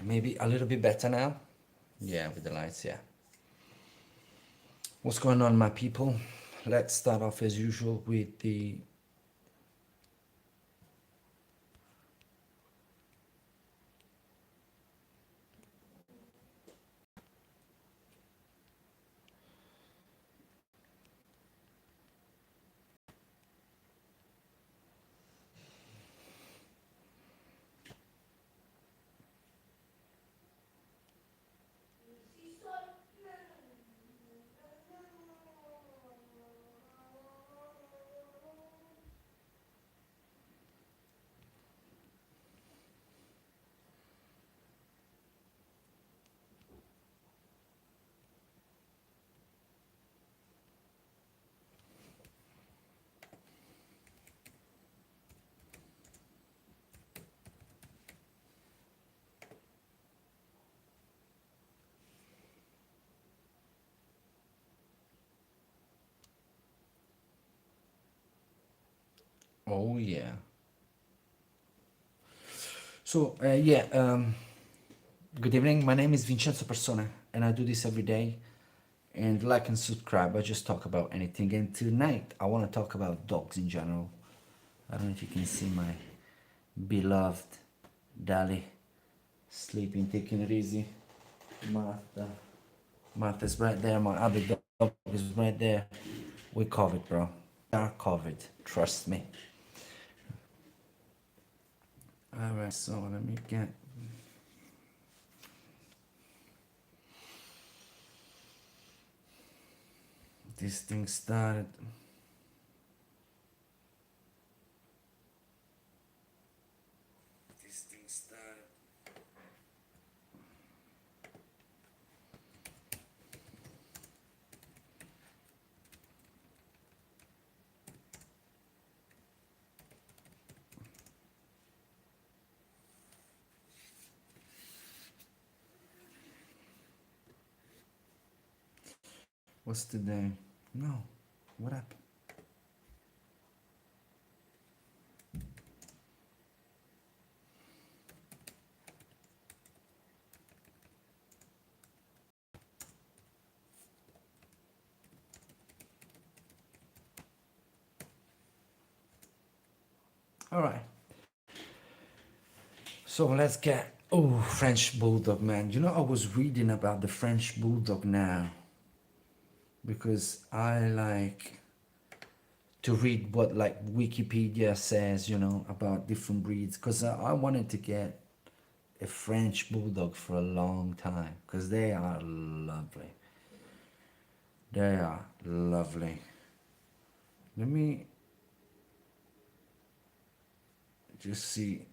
maybe a little bit better now. Yeah, with the lights, yeah. What's going on, my people? Let's start off as usual with the oh yeah. So good evening. My name is Vincenzo Persone, and I do this every day. And like and subscribe. I just talk about anything. And tonight I want to talk about dogs in general. I don't know if you can see my beloved Dali sleeping, taking it easy. Martha. Martha's right there. My other dog is right there. We covered, bro. We are covered. Trust me. Alright, so let me get this thing started. What's today? No. What happened? Alright. So let's get French Bulldog, man. You know, I was reading about the French Bulldog now because I like to read what like Wikipedia says, you know, about different breeds because I wanted to get a French Bulldog for a long time because they are lovely. They are lovely. Let me just see.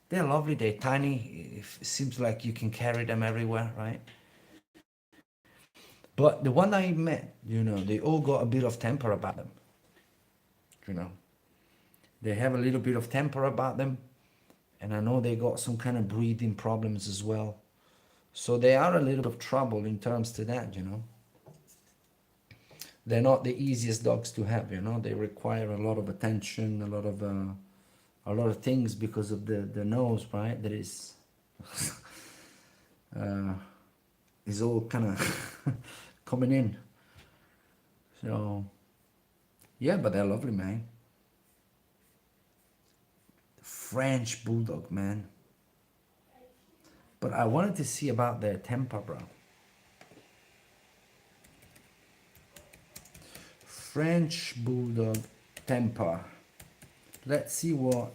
They're lovely. They're tiny. It seems like you can carry them everywhere, right? But the one I met, you know, they all got a bit of temper about them. You know, they have a little bit of temper about them, and I know they got some kind of breathing problems as well. So they are a little bit of trouble in terms to that, you know. They're not the easiest dogs to have, you know. They require a lot of attention, a lot of things because of the nose, right? That is all kind of coming in. So yeah, but they're lovely, man. French Bulldog, man. But I wanted to see about their temper, bro. French Bulldog temper. Let's see what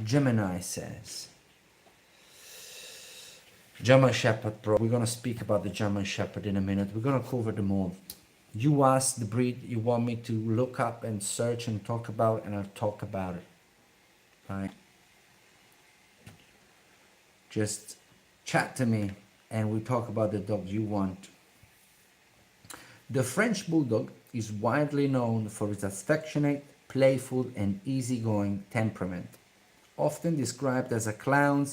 Gemini says. German Shepherd, bro. We're gonna speak about the German Shepherd in a minute. We're gonna cover them all. You ask the breed you want me to look up and search and talk about, and I'll talk about it. Right? Just chat to me, and we talk about the dog you want. The French Bulldog is widely known for its affectionate, playful, and easygoing temperament, often described as a clown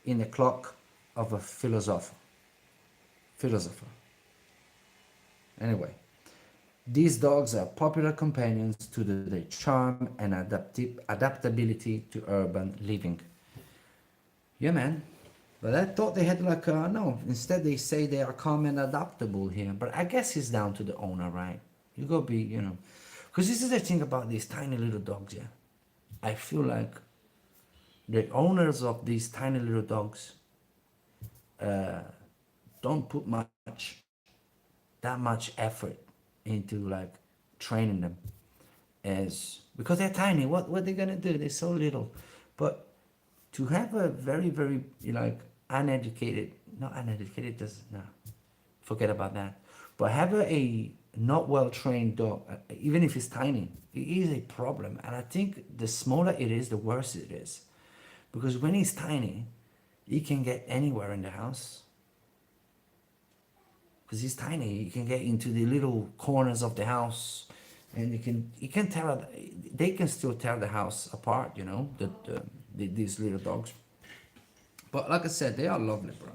in the cloak of a philosopher. Anyway, these dogs are popular companions to their charm and adaptability to urban living. Yeah, man. But I thought they had like a, no, instead they say they are calm and adaptable here. But I guess it's down to the owner, right? You gotta be, you know. Because this is the thing about these tiny little dogs, yeah. I feel like the owners of these tiny little dogs don't put that much effort into like training them as because they're tiny. What they gonna do? They're so little. But to have a very like uneducated, not uneducated, does no, forget about that. But have a not well trained dog, even if it's tiny, it is a problem. And I think the smaller it is, the worse it is, because when he's tiny, he can get anywhere in the house. Because he's tiny, he can get into the little corners of the house, and he can tear. They can still tear the house apart, you know. These little dogs. But like I said, they are lovely, bro.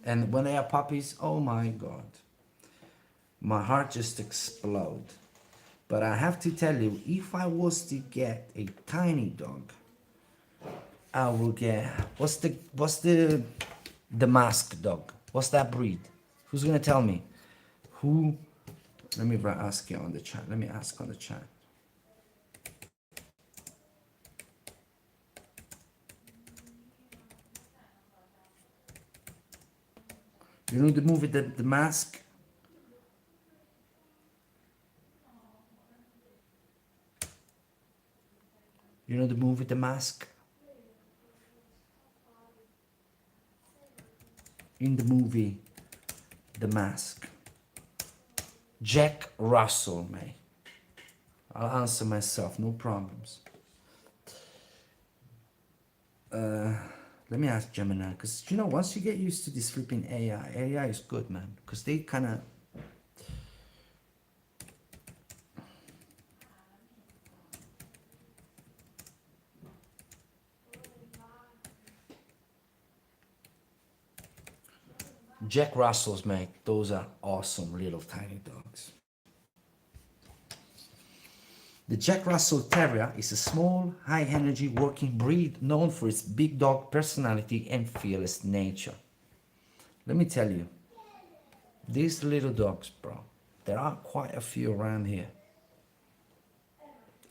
And when they are puppies, oh my god, my heart just explode. But I have to tell you, if I was to get a tiny dog, I will get what's the mask dog? What's that breed? Who's gonna tell me? Who? Let me ask you on the chat. Let me ask on the chat. You know the movie the Mask? You know the movie The Mask? In the movie The Mask, Jack Russell, mate. I'll answer myself, no problems. Let me ask Gemini, because you know, once you get used to this flipping AI is good, man, because they kind of. Jack Russells, mate, those are awesome little tiny dogs. The Jack Russell Terrier is a small, high-energy working breed known for its big dog personality and fearless nature. Let me tell you, these little dogs, bro, there are quite a few around here.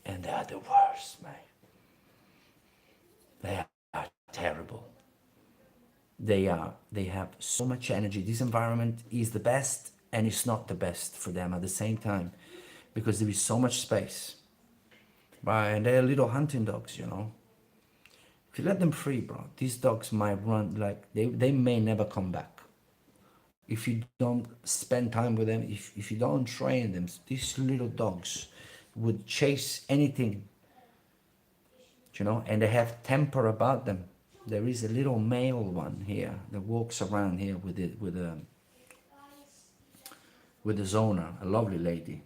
And they are the worst, man. They are terrible. They have so much energy. This environment is the best and it's not the best for them at the same time because there is so much space. Right, and they're little hunting dogs, you know. If you let them free, bro, these dogs might run like they may never come back. If you don't spend time with them, if you don't train them, these little dogs would chase anything, you know, and they have temper about them. There is a little male one here that walks around here with his owner, a lovely lady,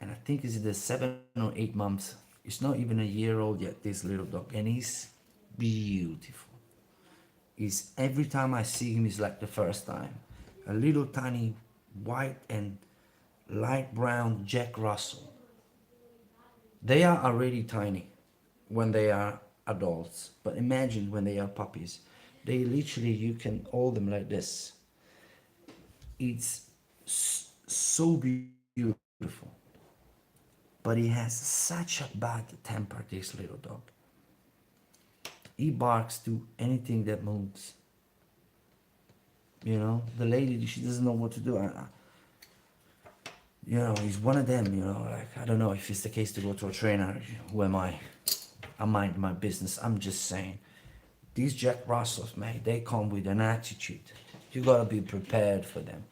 and I think it's the 7 or 8 months. It's not even a year old yet. This little dog, and he's beautiful. He's every time I see him, is like the first time. A little tiny white and light brown Jack Russell. They are already tiny when they are adults, but imagine when they are puppies. They literally, you can hold them like this. It's so beautiful. But he has such a bad temper, this little dog. He barks to anything that moves. You know, the lady, she doesn't know what to do. You know, he's one of them, you know, like, I don't know if it's the case to go to a trainer. Who am I? I mind my business. I'm just saying. These Jack Russells, man, they come with an attitude. You gotta be prepared for them.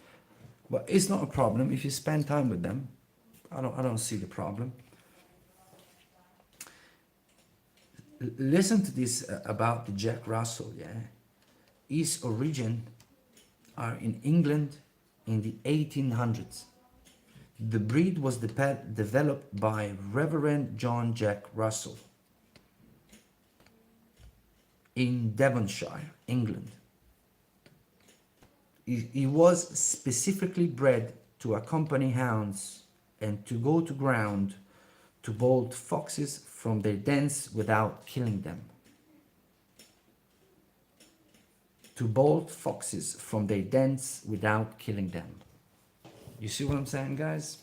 But it's not a problem if you spend time with them. I don't see the problem. Listen to this about the Jack Russell, yeah? His origin are in England in the 1800s. The breed was developed by Reverend John Jack Russell in Devonshire, England. He was specifically bred to accompany hounds and to go to ground to bolt foxes from their dens without killing them. to bolt foxes from their dens without killing them. You see what I'm saying, guys?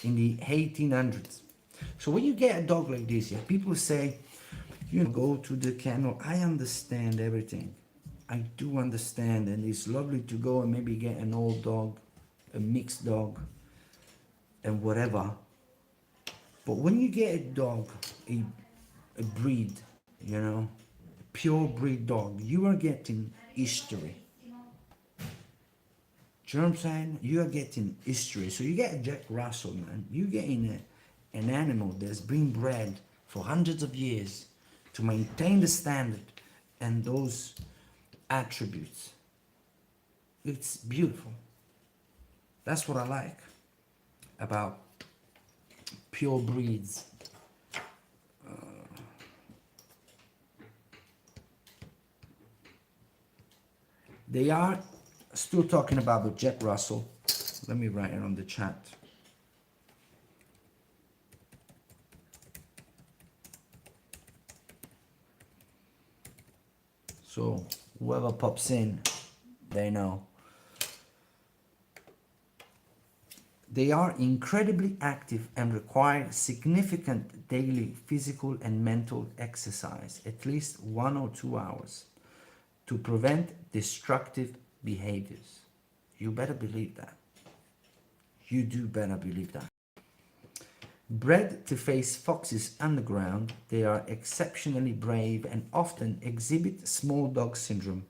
In the 1800s. So when you get a dog like this, yeah, people say, you know, go to the kennel. I understand everything. I do understand, and it's lovely to go and maybe get an old dog, a mixed dog, and whatever. But when you get a dog, a breed, you know, a pure breed dog, you are getting history. Do you know what I'm saying? You are getting history. So you get a Jack Russell, man. You're getting an animal that's been bred for hundreds of years to maintain the standard and those attributes. It's beautiful. That's what I like about pure breeds. They are still talking about the Jack Russell. Let me write it on the chat. So whoever pops in, they know. They are incredibly active and require significant daily physical and mental exercise, at least 1 or 2 hours, to prevent destructive behaviors. You better believe that. You do better believe that. Bred to face foxes underground, they are exceptionally brave and often exhibit small dog syndrome,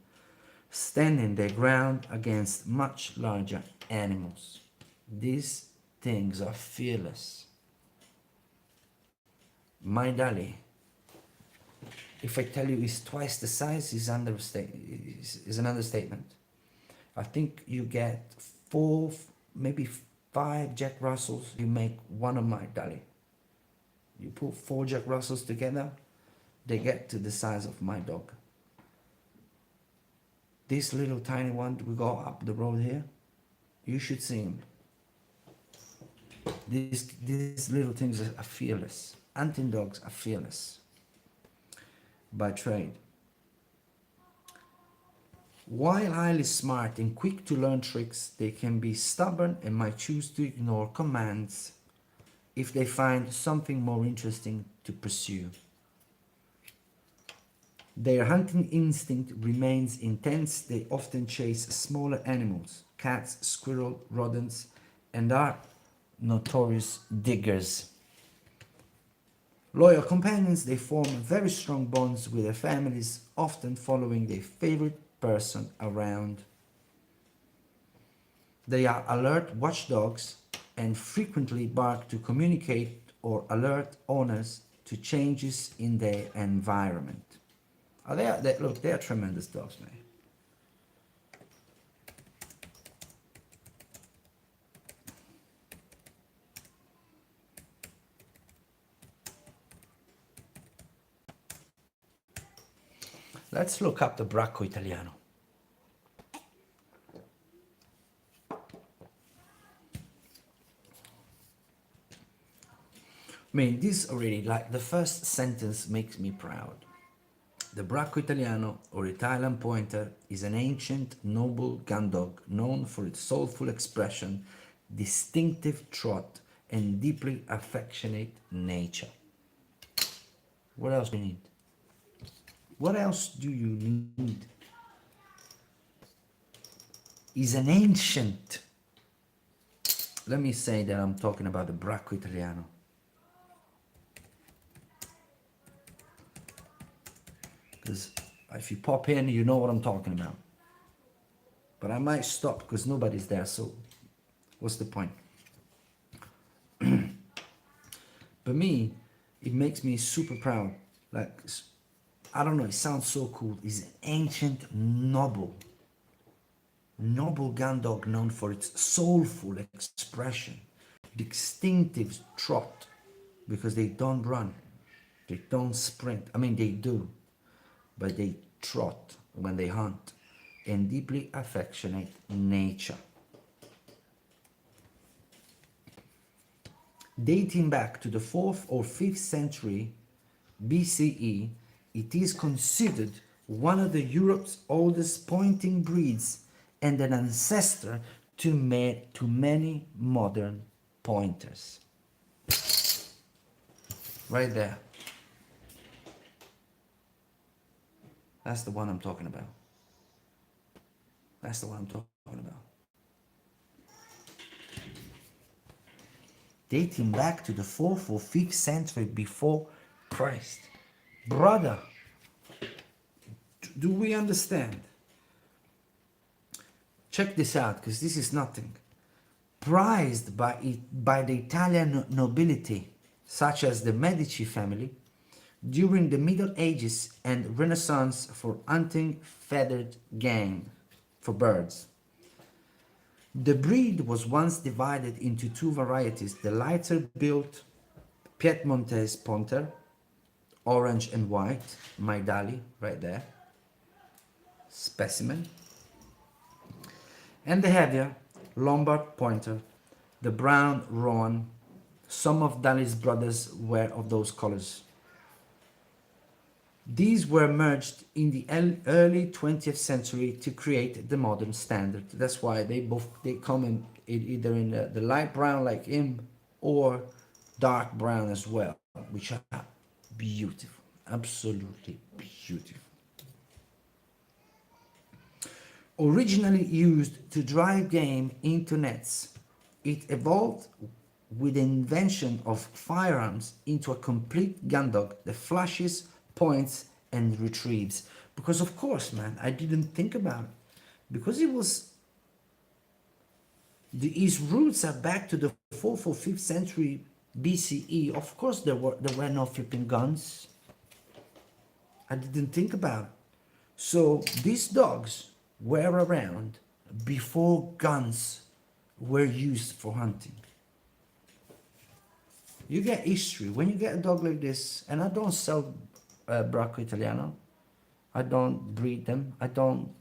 standing their ground against much larger animals. These things are fearless. My Dolly, if I tell you he's twice the size, is an understatement. I think you get 4, maybe 5 Jack Russells, you make one of my Dolly. You put 4 Jack Russells together, they get to the size of my dog. This little tiny one, we go up the road here, you should see him. These little things are fearless. Hunting dogs are fearless by trade. While highly smart and quick to learn tricks, they can be stubborn and might choose to ignore commands if they find something more interesting to pursue. Their hunting instinct remains intense. They often chase smaller animals, cats, squirrels, rodents, and are notorious diggers. Loyal companions, they form very strong bonds with their families, often following their favorite person around. They are alert watchdogs and frequently bark to communicate or alert owners to changes in their environment. Look, they are tremendous dogs, man. Let's look up the Bracco Italiano. I mean, this already, like the first sentence makes me proud. The Bracco Italiano, or Italian Pointer, is an ancient, noble gun dog known for its soulful expression, distinctive trot, and deeply affectionate nature. What else do you need? What else do you need? Is an ancient. Let me say that I'm talking about the Bracco Italiano. Because if you pop in, you know what I'm talking about. But I might stop because nobody's there, so what's the point? But me, it makes me super proud. Like, I don't know, it sounds so cool. It's an ancient, noble gun dog known for its soulful expression, distinctive trot, because they don't run, they don't sprint. I mean, they do, but they trot when they hunt, and deeply affectionate nature. Dating back to the 4th or 5th century BCE, it is considered one of the Europe's oldest pointing breeds and an ancestor to many modern pointers. Right there. That's the one I'm talking about. That's the one I'm talking about. Dating back to the 4th or 5th century before Christ. Brother, do we understand? Check this out, because this is nothing. Prized by the Italian nobility, such as the Medici family, during the Middle Ages and Renaissance for hunting feathered game for birds. The breed was once divided into two varieties, the lighter built Piedmontese Pointer, orange and white, Maidali, right there, specimen, and the heavier Lombard Pointer, the brown Roan. Some of Dali's brothers were of those colors. These were merged in the early 20th century to create the modern standard. That's why they come in either in the light brown like him or dark brown as well, which are beautiful, absolutely beautiful. Originally used to drive game into nets, it evolved with the invention of firearms into a complete gun dog that flashes, points, and retrieves. Because of course, man, I didn't think about it. Because it was his roots are back to the 4th or 5th century BCE. Of course, there were no flipping guns. I didn't think about it. So these dogs were around before guns were used for hunting. You get history. When you get a dog like this, and I don't sell Bracco Italiano, I don't breed them, I don't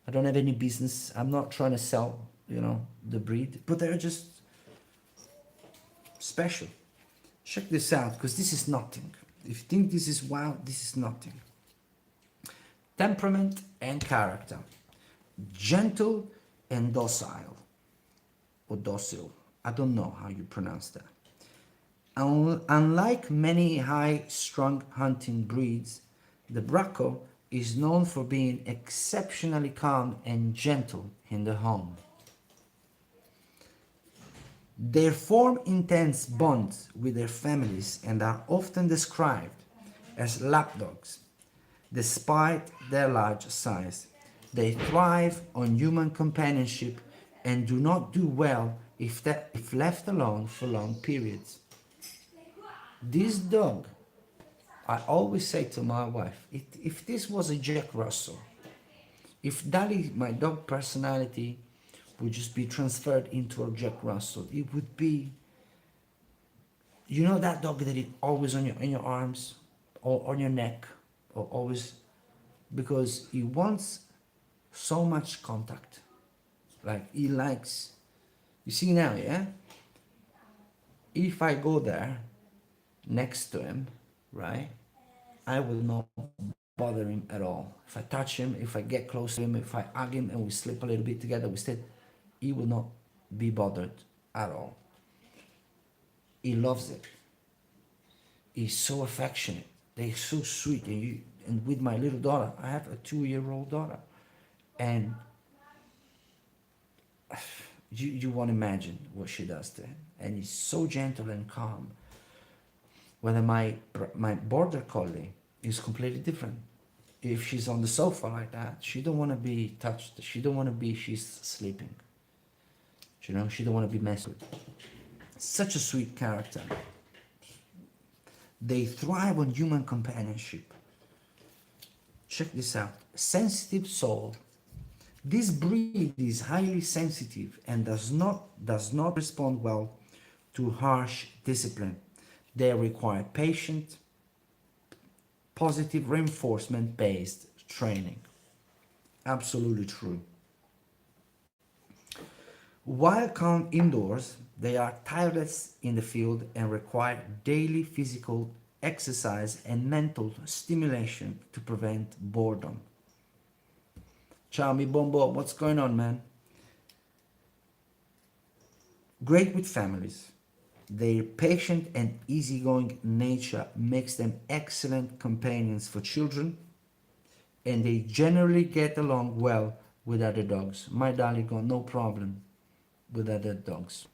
have any business, I'm not trying to sell, the breed, but they're just special. Check this out, because this is nothing. If you think this is wild, this is nothing. Temperament and character. Gentle and docile. Or docile. I don't know how you pronounce that. Unlike many high-strung hunting breeds, the Bracco is known for being exceptionally calm and gentle in the home. They form intense bonds with their families and are often described as lapdogs. Despite their large size, they thrive on human companionship and do not do well if left alone for long periods. This dog, I always say to my wife, if this was a Jack Russell, if Dali, my dog personality, would just be transferred into a Jack Russell, it would be, that dog that is always in your arms or on your neck, or always, because he wants so much contact. Like he likes, you see now, yeah? If I go there next to him, right, I will not bother him at all. If I touch him, if I get close to him, if I hug him and we sleep a little bit together, he will not be bothered at all. He loves it. He's so affectionate. They're so sweet. And with my little daughter, I have a 2-year-old daughter, and you won't imagine what she does to him. And he's so gentle and calm. Whether my border collie is completely different. If she's on the sofa like that, she don't want to be touched. She don't want to be, she's sleeping. She don't want to be messed with. Such a sweet character. They thrive on human companionship. Check this out. Sensitive soul. This breed is highly sensitive and does not respond well to harsh discipline. They require patient, positive reinforcement-based training. Absolutely true. While calm indoors, they are tireless in the field and require daily physical exercise, and mental stimulation to prevent boredom. Ciao, mi bombo. What's going on, man? Great with families. Their patient and easygoing nature makes them excellent companions for children, and they generally get along well with other dogs. My darling got no problem with other dogs.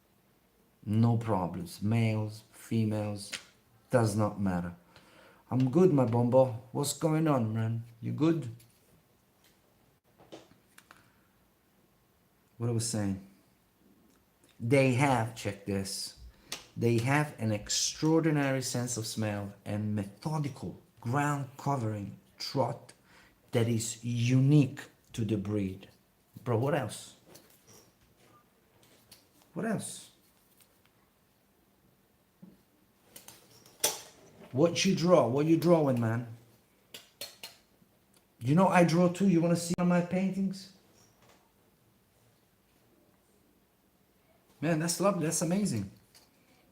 No problems. Males, females, does not matter. I'm good, my bombo. What's going on, man? You good? What I was saying? They have, check this, they have an extraordinary sense of smell and methodical ground covering trot that is unique to the breed. Bro, what else? What else? What you draw? What you drawing, man? You know I draw too. You want to see on my paintings? Man, that's lovely. That's amazing.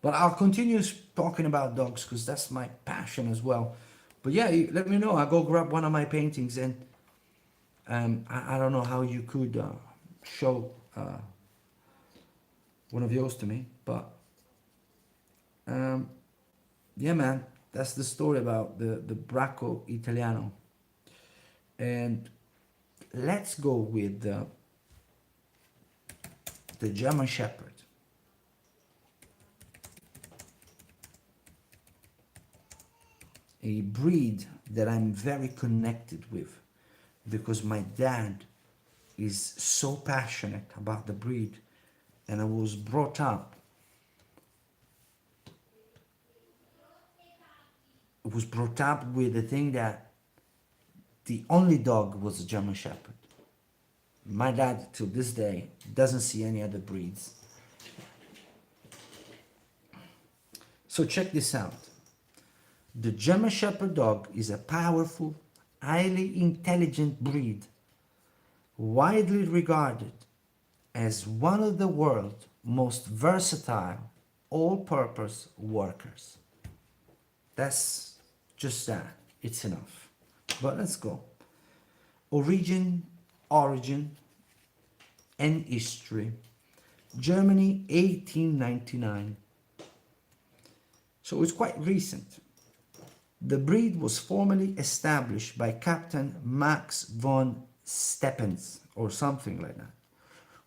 But I'll continue talking about dogs because that's my passion as well. But yeah, let me know. I'll go grab one of my paintings and I don't know how you could show one of yours to me. But yeah, man, that's the story about the Bracco Italiano. And let's go with the German Shepherd. A breed that I'm very connected with because my dad is so passionate about the breed, and I was brought up with the thing that the only dog was a German Shepherd. My dad till this day doesn't see any other breeds. So check this out. The German Shepherd dog is a powerful, highly intelligent breed, widely regarded as one of the world's most versatile, all-purpose workers. That's just that. It's enough. But let's go. Origin, and history. Germany, 1899. So it's quite recent. The breed was formally established by Captain Max von Steppens, or something like that,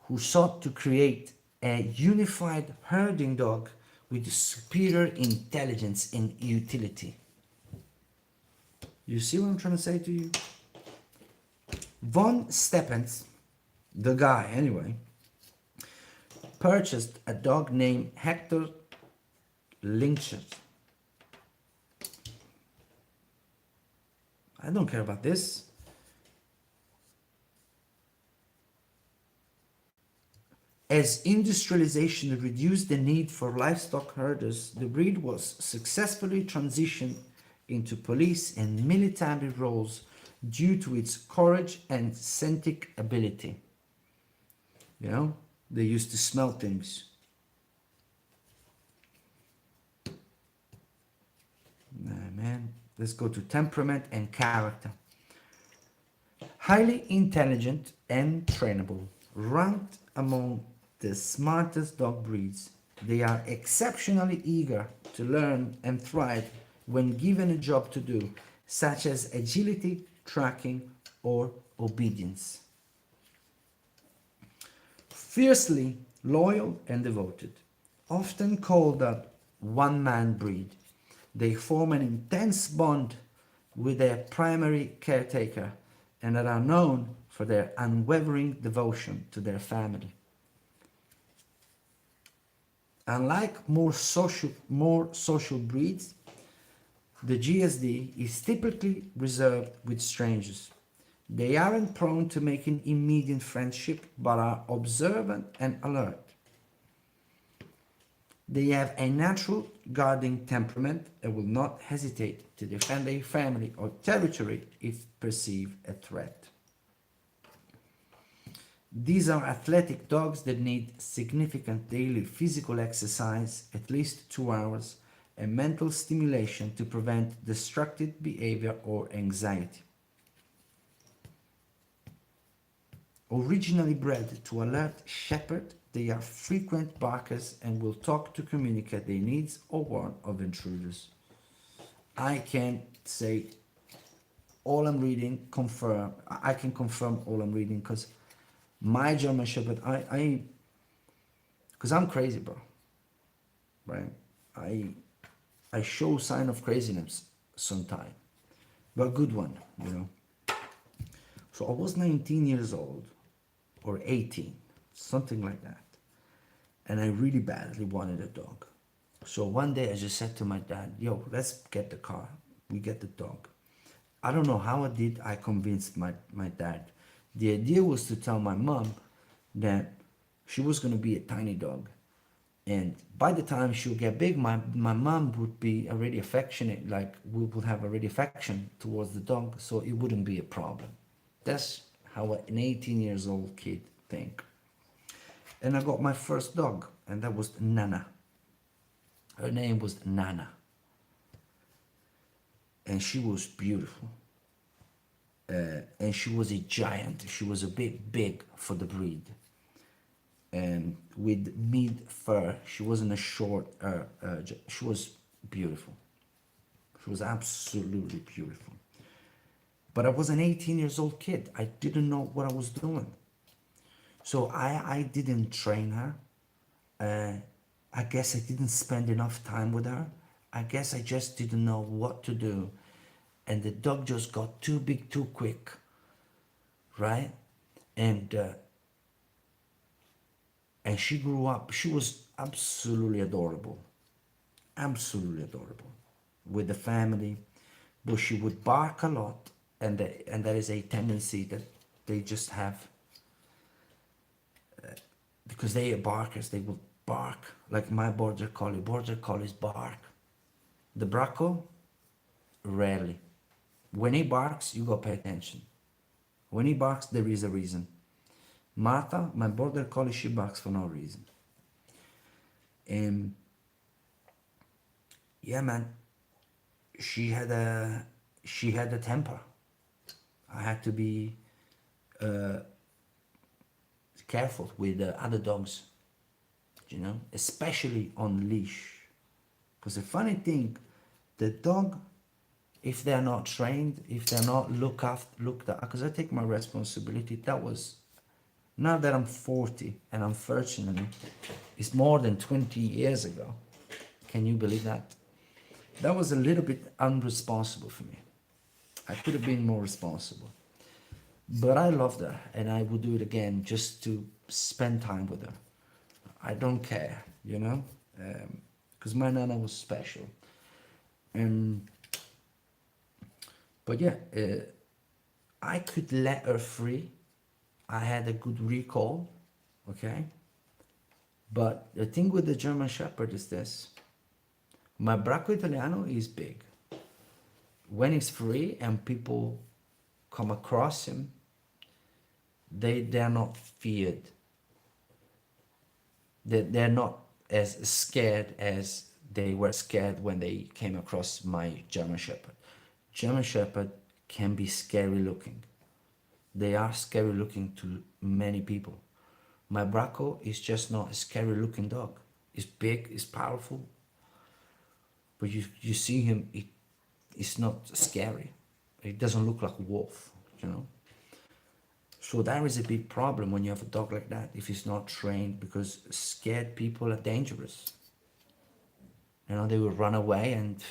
who sought to create a unified herding dog with superior intelligence and utility. You see what I'm trying to say to you? Von Steppens, the guy anyway, purchased a dog named Hector Lynchert. I don't care about this. As industrialization reduced the need for livestock herders, the breed was successfully transitioned into police and military roles due to its courage and scentic ability. You know, they used to smell things. Nah, man. Let's go to temperament and character. Highly intelligent and trainable, ranked among the smartest dog breeds. They are exceptionally eager to learn and thrive when given a job to do, such as agility, tracking, or obedience. Fiercely loyal and devoted, often called a one-man breed. They form an intense bond with their primary caretaker and are known for their unwavering devotion to their family. Unlike more social breeds, the GSD is typically reserved with strangers. They aren't prone to making immediate friendship, but are observant and alert. They have a natural guarding temperament and will not hesitate to defend their family or territory if perceived a threat. These are athletic dogs that need significant daily physical exercise, at least 2 hours, and mental stimulation to prevent destructive behavior or anxiety. Originally bred to alert shepherd, they are frequent barkers and will talk to communicate their needs or warn of intruders. I can't say all I'm reading confirm. I can confirm all I'm reading because my German Shepherd, because I'm crazy, bro. Right? I I show sign of craziness sometime, but a good one, you know. So I was 19 years old, or 18, something like that, and I really badly wanted a dog. So one day I just said to my dad, "Yo, let's get the car. We get the dog." I don't know how I did. I convinced my dad. The idea was to tell my mom that she was going to be a tiny dog. And by the time she'll get big, my mom would be already affectionate, like we would have already affection towards the dog, so it wouldn't be a problem. That's how an 18 years old kid think. And I got my first dog, and that was Nana. Her name was Nana. And she was beautiful. And she was a giant. She was a bit big for the breed. And with mid fur, she wasn't a short, she was beautiful. She was absolutely beautiful. But I was an 18 years old kid. I didn't know what I was doing. So I didn't train her. I guess I didn't spend enough time with her. I guess I just didn't know what to do. And the dog just got too big too quick, right? And she grew up. She was absolutely adorable, with the family, but she would bark a lot, and that is a tendency that they just have, because they are barkers. They will bark like my border collie. Border collies bark. The Bracco, rarely. When he barks, you gotta pay attention. When he barks, there is a reason. Martha, my border collie, she barks for no reason. And yeah, man, she had a temper. I had to be careful with the other dogs, you know, especially on leash. Because the funny thing, the dog, if they're not trained, if they're not looked after, because I take my responsibility. That was, now that I'm 40 and unfortunately, it's more than 20 years ago. Can you believe that? That was a little bit unresponsible for me. I could have been more responsible. But I loved her, and I would do it again just to spend time with her. I don't care, you know? Because my Nana was special. And but yeah, I could let her free. I had a good recall, okay? But the thing with the German Shepherd is this. My Bracco Italiano is big. When he's free and people come across him, they're not feared. They're not as scared as they were scared when they came across my German Shepherd. German Shepherd can be scary looking. They are scary looking to many people. My Bracco is just not a scary looking dog. It's big, it's powerful, but you see him, it's not scary. It doesn't look like a wolf, you know. So that is a big problem when you have a dog like that, if it's not trained, because scared people are dangerous. You know, they would run away, and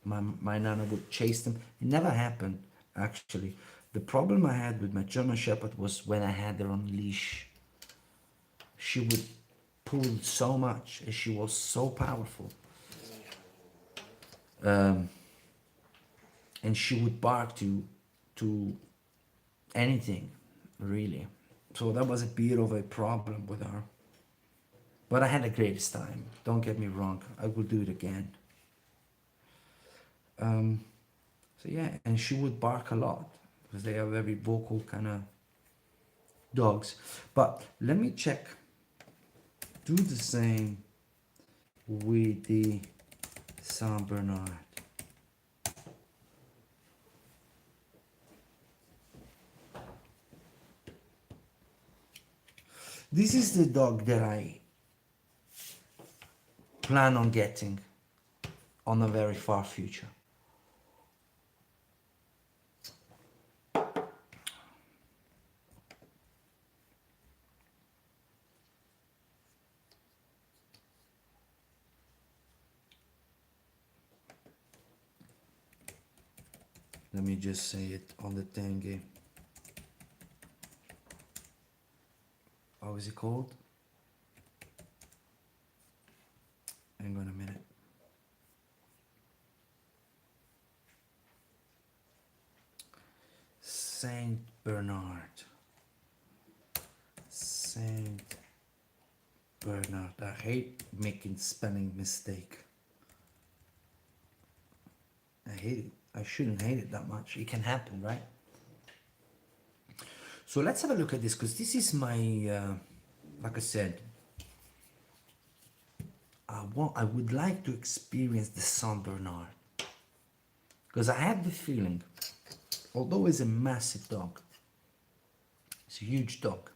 my Nana would chase them. It never happened, actually. The problem I had with my German Shepherd was when I had her on leash. She would pull so much, and she was so powerful. And she would bark to anything, really. So that was a bit of a problem with her. But I had the greatest time. Don't get me wrong. I will do it again. So yeah, and she would bark a lot because they are very vocal kind of dogs. But let me check. Do the same with the Saint Bernard. This is the dog that I plan on getting on a very far future. Let me just say it on the thingy. How is it called? Hang on a minute. Saint Bernard. Saint Bernard. I hate making spelling mistake. I hate it. I shouldn't hate it that much. It can happen, right? So let's have a look at this, because this is my, like I said, I would like to experience the Saint Bernard, because I have the feeling, although it's a massive dog, it's a huge dog,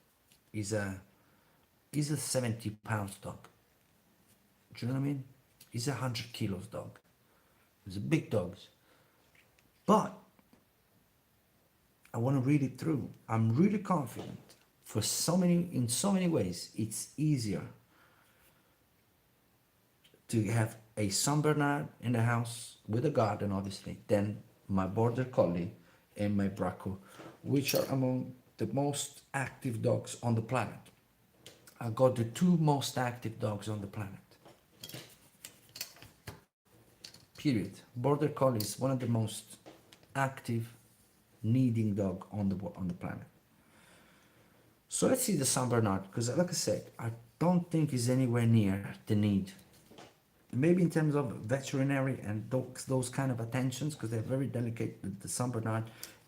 he's a 70 pounds dog. Do you know what I mean? He's 100 kilos dog. He's a big dog, but I want to read it through. I'm really confident in so many ways, it's easier to have a Saint Bernard in the house with a garden, obviously, than my Border Collie and my Bracco, which are among the most active dogs on the planet. I got the two most active dogs on the planet. Period. Border Collie is one of the most active, needing dog on the planet. So let's see the Saint Bernard, because like I said, I don't think he's anywhere near the need. Maybe in terms of veterinary and those kind of attentions, because they're very delicate, the Saint Bernard.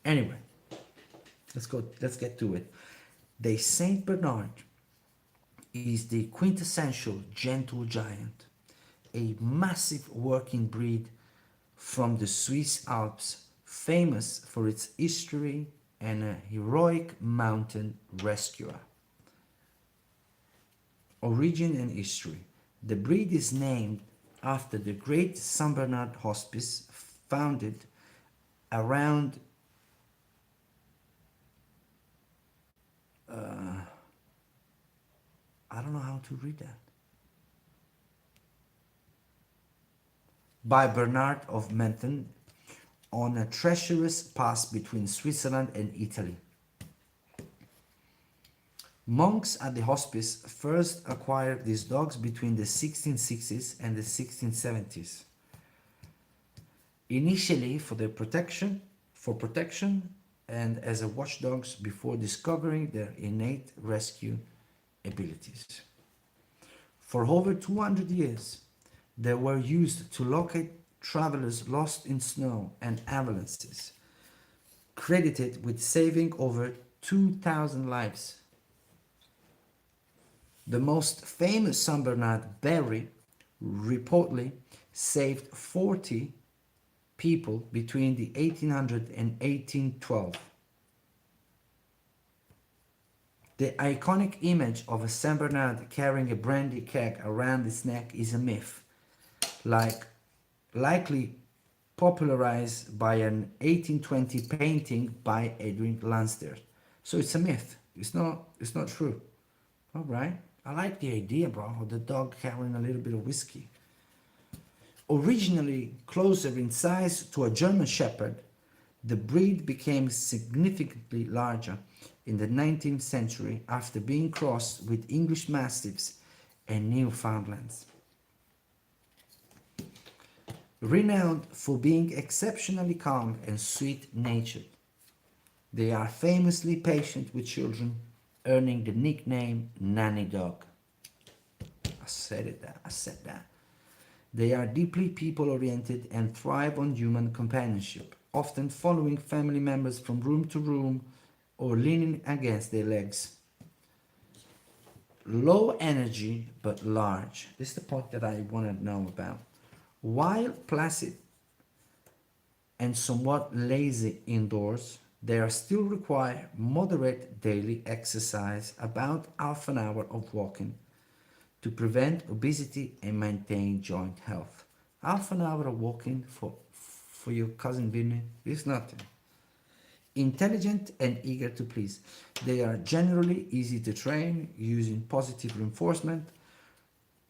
Anyway, let's get to it. The Saint Bernard is the quintessential gentle giant, a massive working breed from the Swiss Alps, famous for its history and a heroic mountain rescuer. Origin and history. The breed is named after the Great Saint Bernard Hospice, founded around I don't know how to read that. By Bernard of Menthon on a treacherous pass between Switzerland and Italy. Monks at the hospice first acquired these dogs between the 1660s and the 1670s. Initially for protection and as a watchdogs before discovering their innate rescue abilities. For over 200 years, they were used to locate travelers lost in snow and avalanches, credited with saving over 2,000 lives. The most famous Saint Bernard, Barry, reportedly saved 40 people between the 1800 and 1812. The iconic image of a Saint Bernard carrying a brandy keg around its neck is a myth, likely popularized by an 1820 painting by Edwin Landster. So it's a myth. It's not true. All right. I like the idea, bro, of the dog carrying a little bit of whiskey. Originally closer in size to a German Shepherd, the breed became significantly larger in the 19th century after being crossed with English Mastiffs and Newfoundlands. Renowned for being exceptionally calm and sweet-natured, they are famously patient with children, earning the nickname Nanny Dog. I said that. They are deeply people-oriented and thrive on human companionship, often following family members from room to room or leaning against their legs. Low energy but large. This is the point that I want to know about. While placid and somewhat lazy indoors, they are still require moderate daily exercise, about half an hour of walking, to prevent obesity and maintain joint health. Half an hour of walking for your cousin Vinny is nothing. Intelligent and eager to please. They are generally easy to train using positive reinforcement,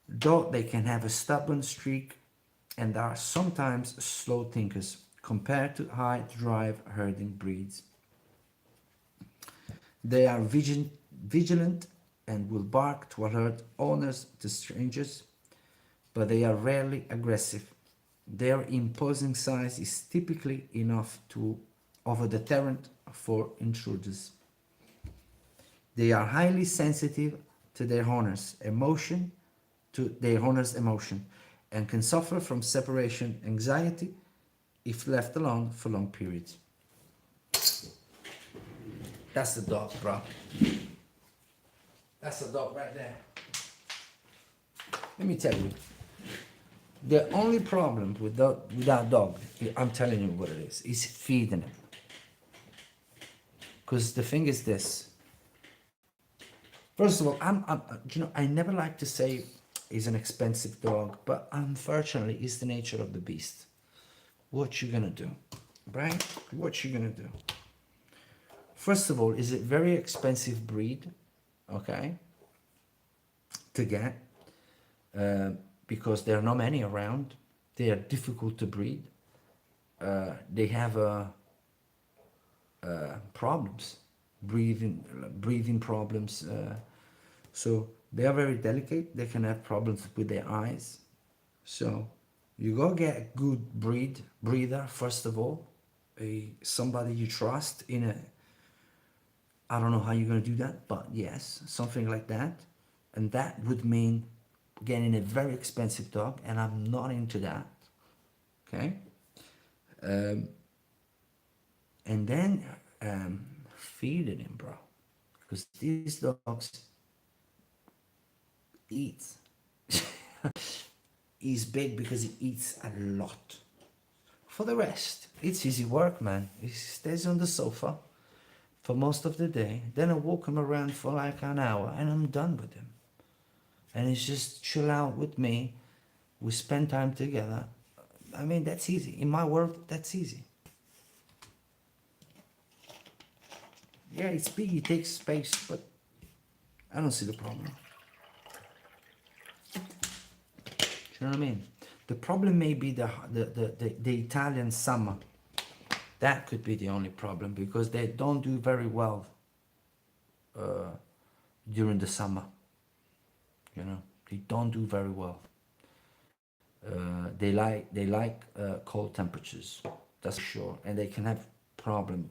though they can have a stubborn streak and are sometimes slow thinkers compared to high drive herding breeds. They are vigilant and will bark to alert owners to strangers, but they are rarely aggressive. Their imposing size is typically enough to of a deterrent for intruders. They are highly sensitive to their owner's emotion, and can suffer from separation anxiety if left alone for long periods. That's the dog, bro. That's the dog right there. Let me tell you, the only problem with that dog, I'm telling you what it is feeding it. Because the thing is this. First of all, I never like to say he's an expensive dog, but unfortunately, it's the nature of the beast. What you gonna do, right? What you gonna do? First of all, is it very expensive breed, okay, to get, because there are not many around. They are difficult to breed. They have problems, breathing problems. So they are very delicate. They can have problems with their eyes. So you go get a good breeder first of all, somebody you trust in a. I don't know how you're gonna do that, but yes, something like that, and that would mean getting a very expensive dog, and I'm not into that. Okay, and then feeding him, bro, because these dogs eat. He's big because he eats a lot. For the rest, it's easy work, man. He stays on the sofa for most of the day. Then I walk him around for like an hour and I'm done with him. And he's just chill out with me. We spend time together. I mean, that's easy. In my world, that's easy. Yeah, it's big, it takes space, but I don't see the problem. Do you know what I mean? The problem may be the Italian summer. That could be the only problem, because they don't do very well during the summer. You know, they don't do very well. They like cold temperatures. That's for sure, and they can have problems.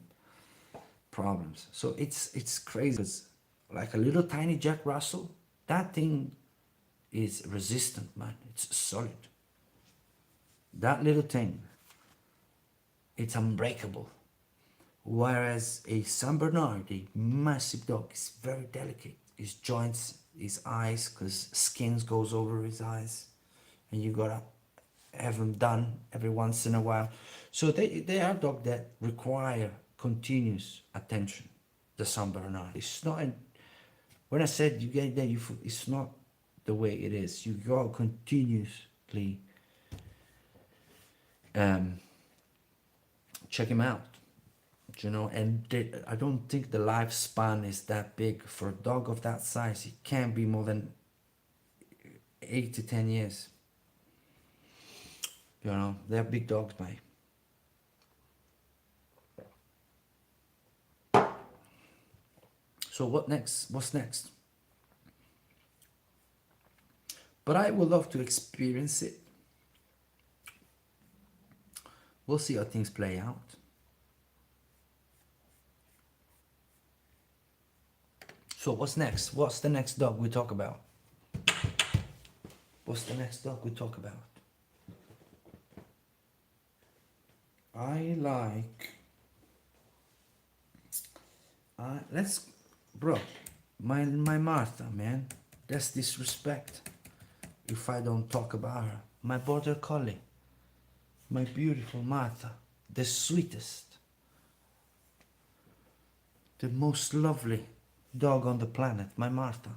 So it's crazy. 'Cause like a little tiny Jack Russell, that thing is resistant, man. It's solid. That little thing, it's unbreakable. Whereas a Saint Bernard, a massive dog, is very delicate. His joints, his eyes, because skins goes over his eyes, and you gotta have them done every once in a while. So they are dogs that require continuous attention. The Saint Bernard. It's not. When I said you get there, it's not the way it is. You go continuously check him out. You know, and I don't think the lifespan is that big for a dog of that size. It can't be more than 8 to 10 years. You know, they're big dogs, mate. So what next? What's next? But I would love to experience it. We'll see how things play out. So what's next? What's the next dog we talk about? What's the next dog we talk about? Let's, bro, my Martha, man. That's disrespect if I don't talk about her. My border collie. My beautiful Martha, the sweetest, the most lovely dog on the planet, my Martha.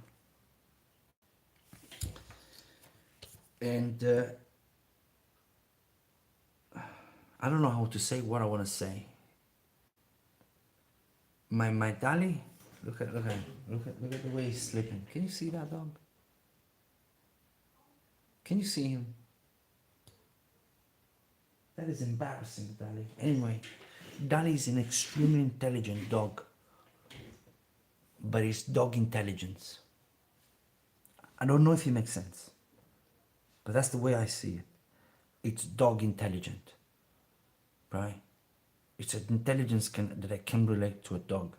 And I don't know how to say what I want to say. My Dali, look at the way he's sleeping. Can you see that dog? Can you see him? That is embarrassing, Dali. Anyway, Dali is an extremely intelligent dog, but it's dog intelligence. I don't know if it makes sense, but that's the way I see it. It's dog intelligent, right? It's an intelligence that I can relate to a dog.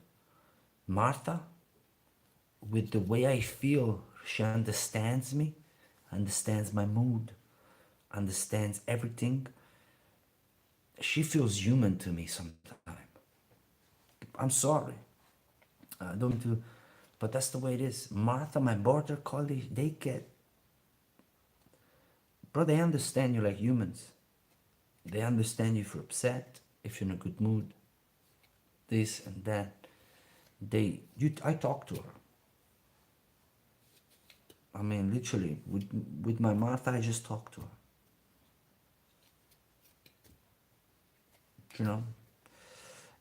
Martha, with the way I feel, she understands me, understands my mood, understands everything. She feels human to me sometimes. I'm sorry. I don't mean to, but that's the way it is. Martha, my border collie, they get, bro, they understand you like humans. They understand you if you're upset, if you're in a good mood, this and that. I talk to her. I mean, literally, with my Martha, I just talk to her. You know?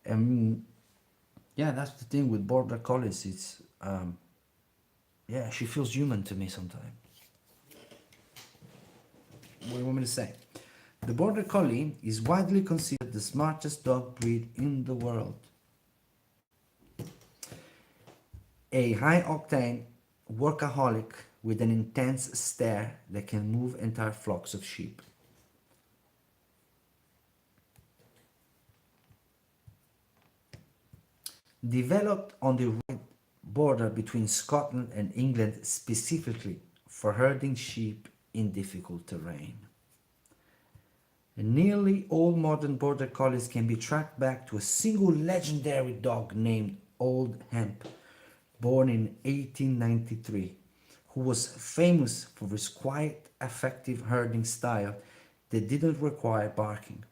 And yeah, that's the thing with border collies. It's, yeah, she feels human to me sometimes. What do you want me to say? The border collie is widely considered the smartest dog breed in the world. A high-octane workaholic with an intense stare that can move entire flocks of sheep. Developed on the right border between Scotland and England specifically for herding sheep in difficult terrain. And nearly all modern border collies can be tracked back to a single legendary dog named Old Hemp, born in 1893, who was famous for his quiet, effective herding style that didn't require barking.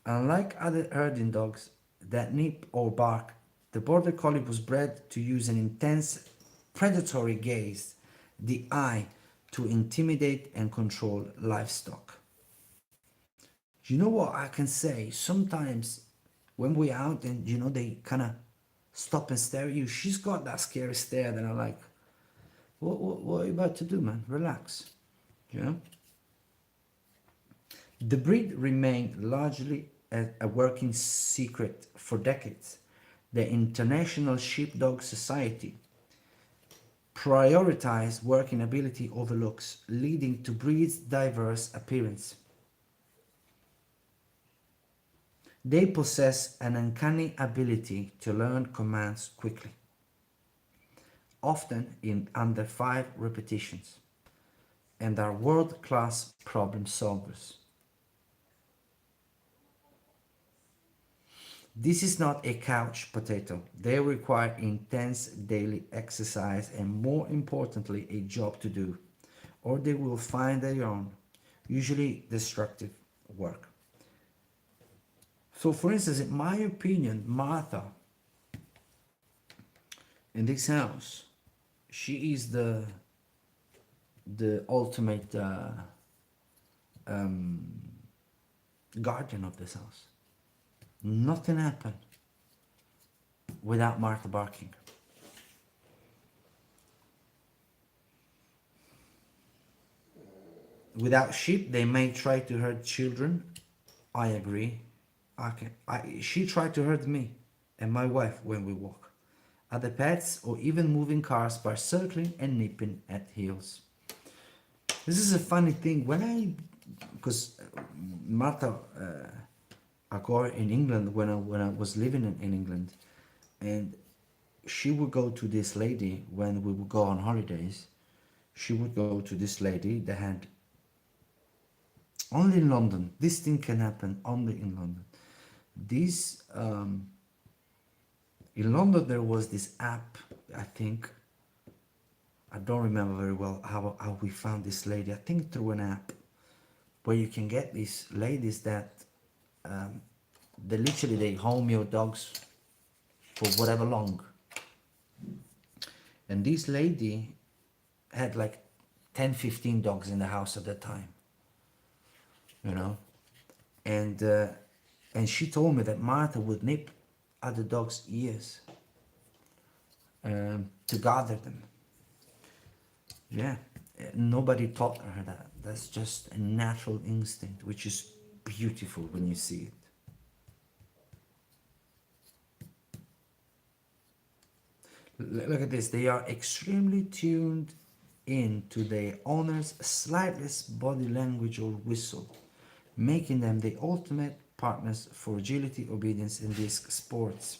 Unlike other herding dogs that nip or bark, the border collie was bred to use an intense, predatory gaze, the eye, to intimidate and control livestock. You know what I can say? Sometimes when we're out and they kind of stop and stare at you, she's got that scary stare that I'm like, what are you about to do, man? Relax. You know? The breed remained largely a working secret for decades. The International Sheepdog Society prioritized working ability over looks, leading to breed's diverse appearance. They possess an uncanny ability to learn commands quickly, often in under 5 repetitions, and are world-class problem solvers. This is not a couch potato. They require intense daily exercise and, more importantly, a job to do, or they will find their own, usually destructive work. So, for instance, in my opinion, Martha in this house, she is the ultimate guardian of this house. Nothing happened without Martha barking. Without sheep, they may try to hurt children. I agree. She tried to hurt me and my wife when we walk. Other pets or even moving cars by circling and nipping at heels. This is a funny thing. Because Martha Agor in England, when I was living in England, and she would go to this lady when we would go on holidays. She would go to this lady that had, only in London, this thing can happen only in London. In London there was this app, I think, I don't remember very well how we found this lady, I think through an app, where you can get these ladies that they literally they home your dogs for whatever long. And this lady had like 10, 15 dogs in the house at that time, you know. And she told me that Martha would nip at the dog's ears to gather them. Yeah, nobody taught her that. That's just a natural instinct, which is beautiful when you see it. Look at this. They are extremely tuned in to their owner's slightless body language or whistle, making them the ultimate partners for agility, obedience, and these sports.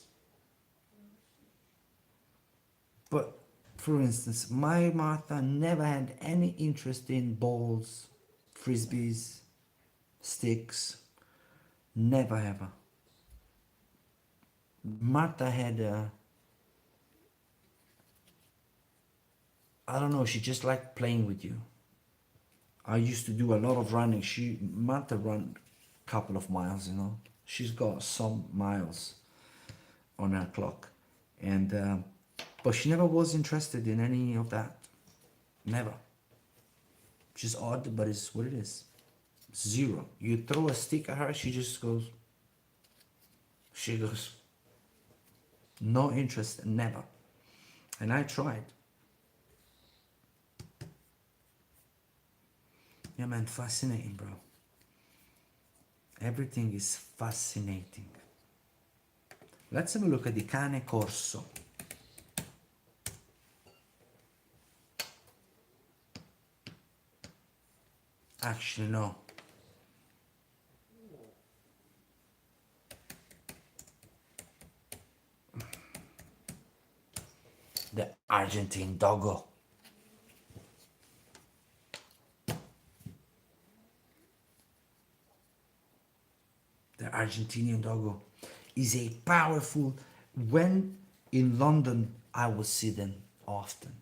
But for instance, my Martha never had any interest in balls, frisbees, sticks, never ever. Martha had I don't know, she just liked playing with you. I used to do a lot of running. Martha run a couple of miles, you know. She's got some miles on her clock. And but she never was interested in any of that. Never. Which is odd, but it's what it is. Zero. You throw a stick at her, she goes, no interest, never. And I tried. Yeah, man, fascinating, bro. Everything is fascinating. Let's have a look at the cane corso. Actually, no. The Argentine doggo. The Argentinian doggo is a powerful. When in London, I will see them often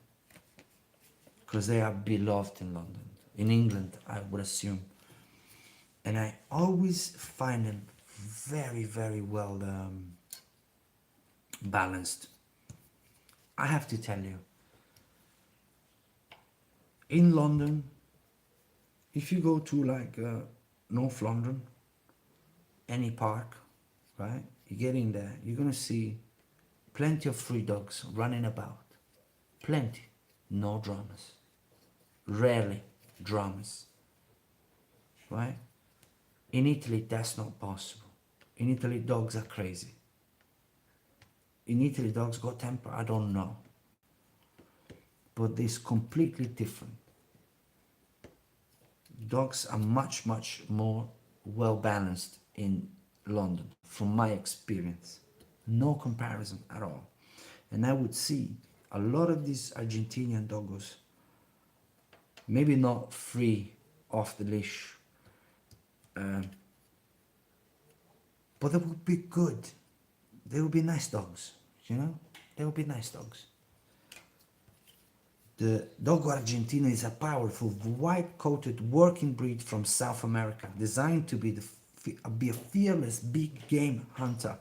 because they are beloved in London. In England, I would assume, and I always find them very, very well balanced. I have to tell you, in London, if you go to like North London, any park, right? You get in there, you're gonna see plenty of free dogs running about. Plenty. No dramas. Rarely dramas. Right? In Italy, that's not possible. In Italy, dogs are crazy. In Italy, dogs got temper. I don't know. But it's completely different. Dogs are much, much more well balanced in London, from my experience. No comparison at all. And I would see a lot of these Argentinian doggos, maybe not free off the leash, but they would be good. They would be nice dogs, you know? They would be nice dogs. The Dogo Argentino is a powerful, white-coated working breed from South America, designed to be a fearless big game hunter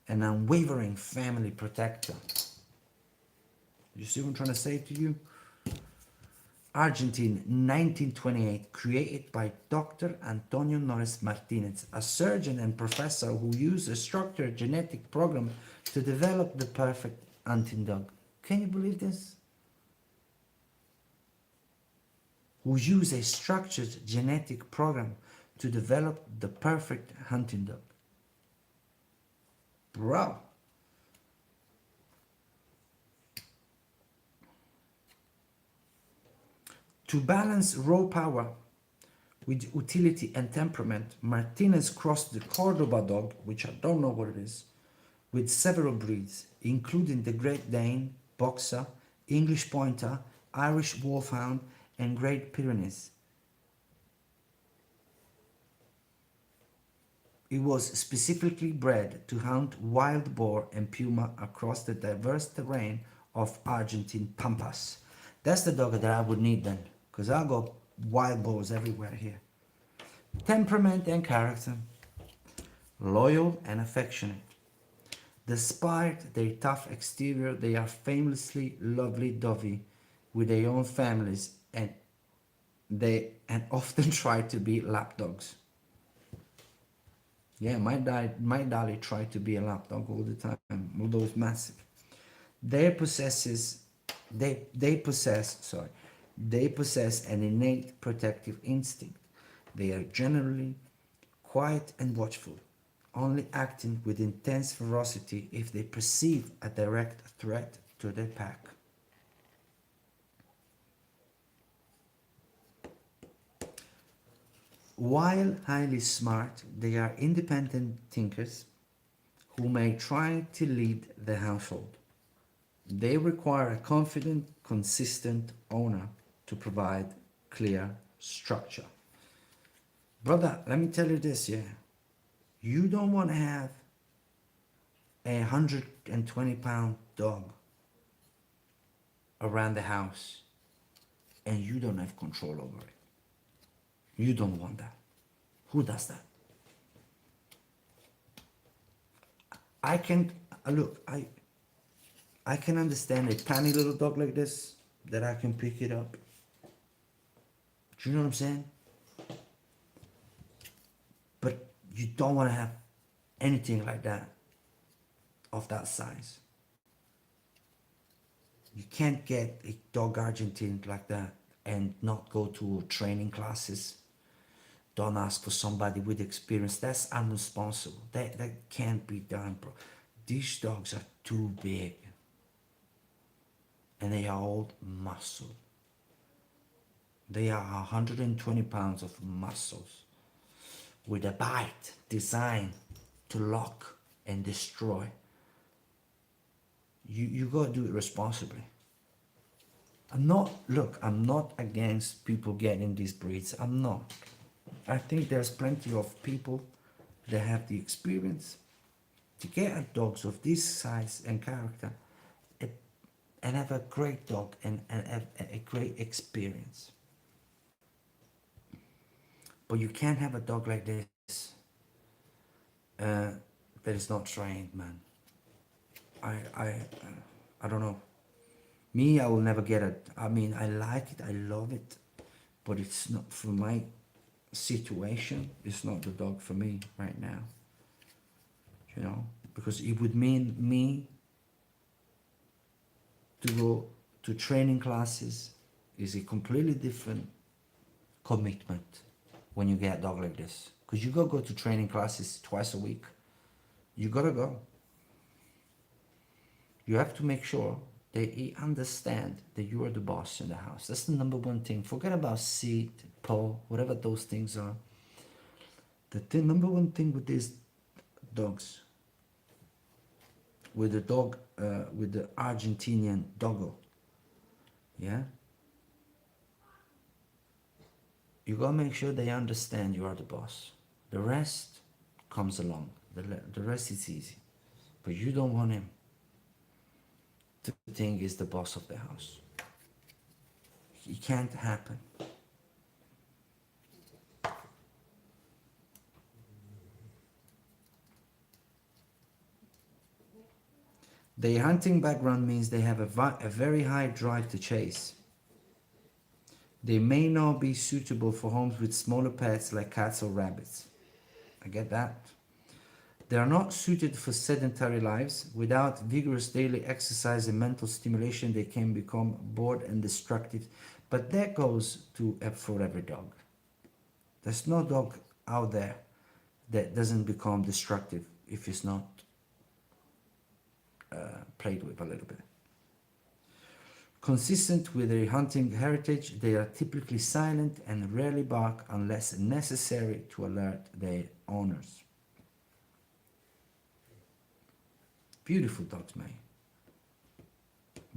and unwavering family protector. You see what I'm trying to say to you? Argentine, 1928, created by Dr. Antonio Norris Martinez, a surgeon and professor who used a structured genetic program to develop the perfect hunting dog. Can you believe this? Who used a structured genetic program to develop the perfect hunting dog. Bro. To balance raw power with utility and temperament, Martinez crossed the Cordoba dog, which I don't know what it is, with several breeds, including the Great Dane, Boxer, English Pointer, Irish Wolfhound, and Great Pyrenees. It was specifically bred to hunt wild boar and puma across the diverse terrain of Argentine pampas. That's the dog that I would need then, because I got wild boars everywhere here. Temperament and character. Loyal and affectionate. Despite their tough exterior, they are famously lovey-dovey with their own families, and they often try to be lapdogs. Yeah, my dolly tried to be a lapdog all the time, although it's massive. They possesses, they possess an innate protective instinct. They are generally quiet and watchful, only acting with intense ferocity if they perceive a direct threat to their pack. While highly smart, they are independent thinkers who may try to lead the household. They require a confident, consistent owner to provide clear structure. Brother, let me tell you this, yeah. You don't want to have a 120-pound dog around the house and you don't have control over it. You don't want that. Who does that? I can look. I can understand a tiny little dog like this that I can pick it up. Do you know what I'm saying? But you don't want to have anything like that of that size. You can't get a dog Argentine like that and not go to training classes. Don't ask for somebody with experience. That's unresponsible. That can't be done, bro. These dogs are too big. And they are all muscle. They are 120 pounds of muscles with a bite designed to lock and destroy. You gotta do it responsibly. I'm not against people getting these breeds. I'm not. I think there's plenty of people that have the experience to get dogs of this size and character and have a great dog and have a great experience. But you can't have a dog like this that is not trained, man. I, I, I don't know. Me, I will never get it. I mean, I like it, I love it, but it's not for my situation. It's not the dog for me right now. You know, because it would mean me to go to training classes is a completely different commitment when you get a dog like this. Because you gotta go to training classes twice a week. You gotta go. You have to make sure they understand that you are the boss in the house. That's the number one thing. Forget about seat, paw, whatever those things are. The number one thing with these dogs, with the dog, with the Argentinian doggo, yeah? You gotta make sure they understand you are the boss. The rest comes along. The rest is easy. But you don't want him to think he's the boss of the house. It can't happen. Their hunting background means they have a very high drive to chase. They may not be suitable for homes with smaller pets like cats or rabbits. I get that. They are not suited for sedentary lives. Without vigorous daily exercise and mental stimulation, they can become bored and destructive. But that goes to for every dog. There's no dog out there that doesn't become destructive if it's not played with a little bit. Consistent with their hunting heritage, they are typically silent and rarely bark unless necessary to alert their owners. Beautiful dogs, man.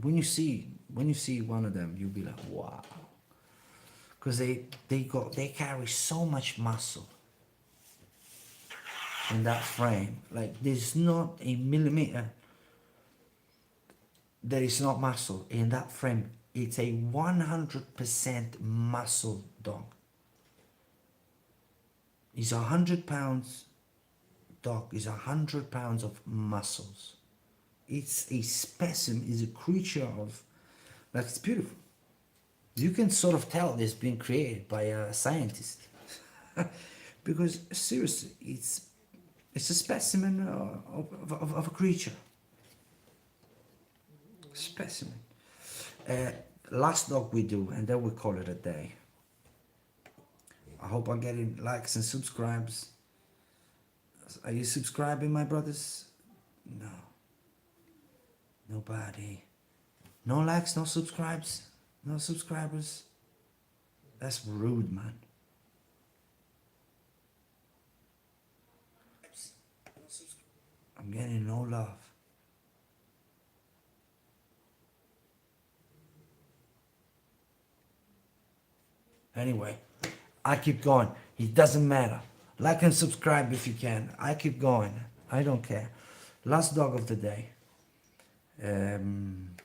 When you see one of them, you'll be like, wow, because they carry so much muscle in that frame. Like there's not a millimeter that is not muscle in that frame. It's a 100% muscle dog. is 100 pounds. Dog is 100 pounds of muscles. It's a specimen, is a creature of, like, it's beautiful. You can sort of tell it's been created by a scientist. Because seriously, it's a specimen of a creature. Specimen. Last dog we do, and then we call it a day. I hope I'm getting likes and subscribes. Are you subscribing, my brothers? No. Nobody. No likes, no subscribes, no subscribers. That's rude, man. I'm getting no love. Anyway, I keep going. It doesn't matter. Like and subscribe if you can. I keep going. I don't care. Last dog of the day. And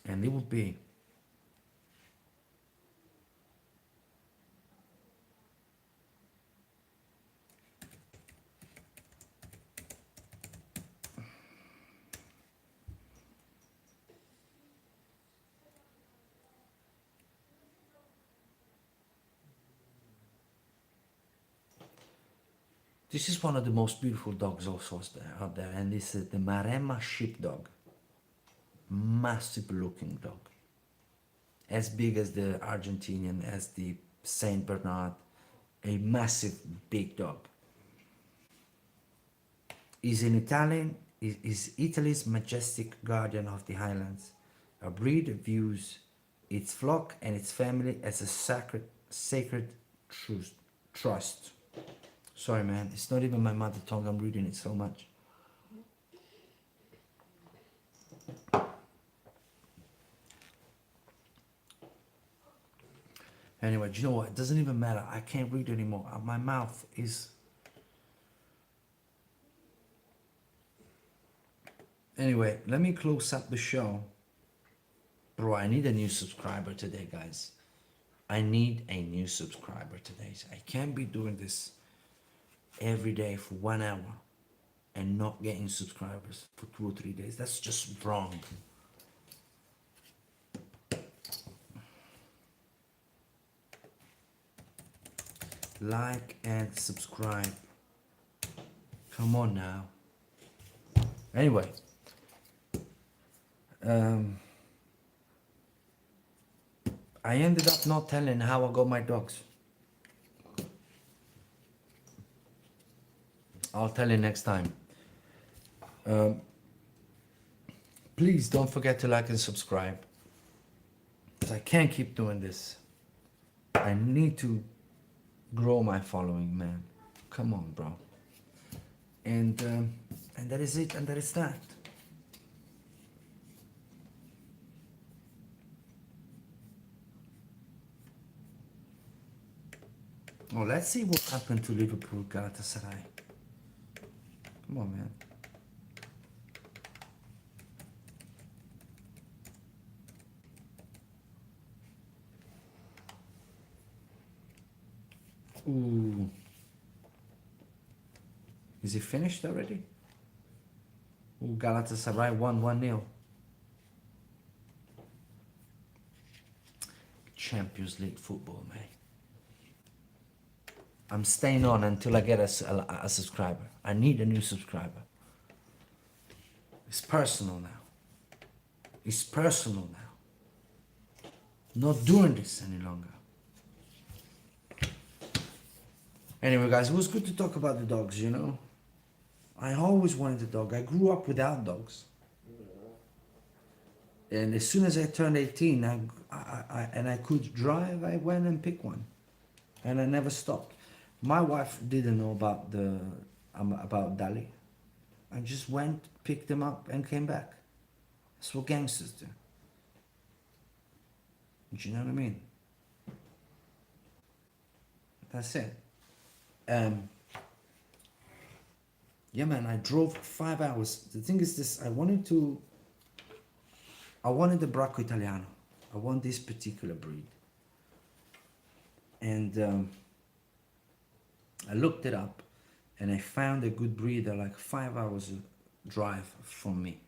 it will be this is one of the most beautiful dogs also out there, and this is the Maremma sheepdog. Massive looking dog. As big as the Argentinian, as the Saint Bernard. A massive big dog. Is an Italian, is Italy's majestic guardian of the highlands. A breed that views its flock and its family as a sacred trust. Sorry, man, it's not even my mother tongue. I'm reading it so much. Anyway, do you know what? It doesn't even matter. I can't read anymore. My mouth is... Anyway, let me close up the show. Bro, I need a new subscriber today, guys. I need a new subscriber today. I can't be doing this every day for 1 hour and not getting subscribers for 2 or 3 days. That's just wrong. Like and subscribe. Come on now. Anyway, I ended up not telling how I got my dogs. I'll tell you next time. Please don't forget to like and subscribe, because I can't keep doing this. I need to grow my following, man. Come on, bro. And that is it, and that is that. Oh, let's see what happened to Liverpool Galatasaray. Come on, man. Ooh. Is it finished already? Ooh, Galatasaray won 1-0. Champions League football, man. I'm staying on until I get a subscriber. I need a new subscriber. It's personal now. It's personal now. Not doing this any longer. Anyway, guys, it was good to talk about the dogs, you know. I always wanted a dog. I grew up without dogs. And as soon as I turned 18 and I could drive, I went and picked one. And I never stopped. My wife didn't know about Dali. I just went, picked him up, and came back. That's what gangsters do. Do you know what I mean? That's it. Yeah, man, I drove 5 hours. The thing is this, I wanted the Bracco Italiano. I want this particular breed. And I looked it up and I found a good breeder like 5 hours drive from me.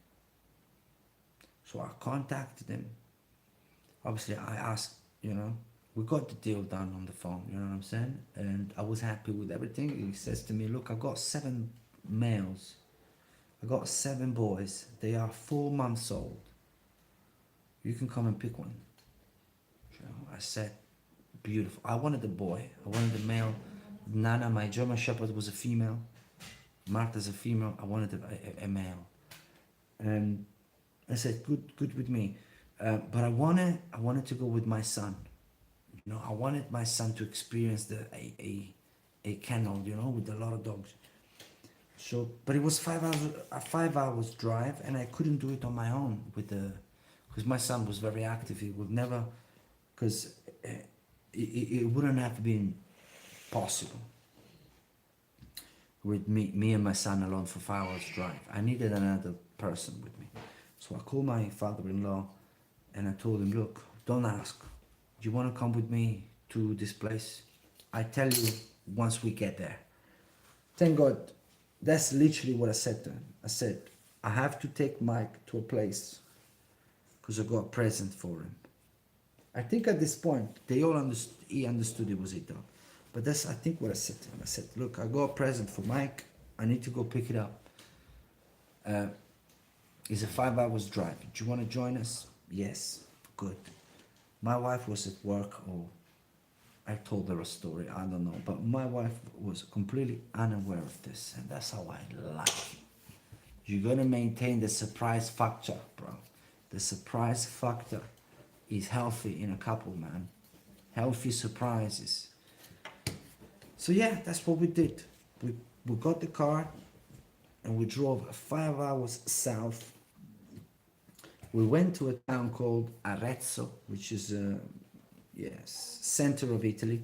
So I contacted him. Obviously, I asked, we got the deal done on the phone, you know what I'm saying? And I was happy with everything. He says to me, look, I got 7 males. I got 7 boys. They are 4 months old. You can come and pick one. I said, beautiful. I wanted a boy. I wanted a male. Nana, my German Shepherd, was a female. Martha's a female. I wanted a male. And I said, good with me. But I wanted to go with my son. I wanted my son to experience a kennel, with a lot of dogs. So, but it was 5 hours, a 5 hours drive, and I couldn't do it on my own because my son was very active. He would never, because it wouldn't have been possible with me and my son alone for 5 hours drive. I needed another person with me. So I called my father-in-law and I told him, look, don't ask. Do you want to come with me to this place? I tell you once we get there. Thank God. That's literally what I said to him. I said, I have to take Mike to a place because I got a present for him. I think at this point, he understood it was a dog. But that's, I think, what I said to him. I said, look, I got a present for Mike. I need to go pick it up. It's a 5 hours drive. Do you want to join us? Yes. Good. My wife was at work, or I told her a story, I don't know. But my wife was completely unaware of this. And that's how I like it. You're going to maintain the surprise factor, bro. The surprise factor is healthy in a couple, man. Healthy surprises. So yeah, that's what we did. We got the car and we drove 5 hours south. We went to a town called Arezzo, which is center of Italy,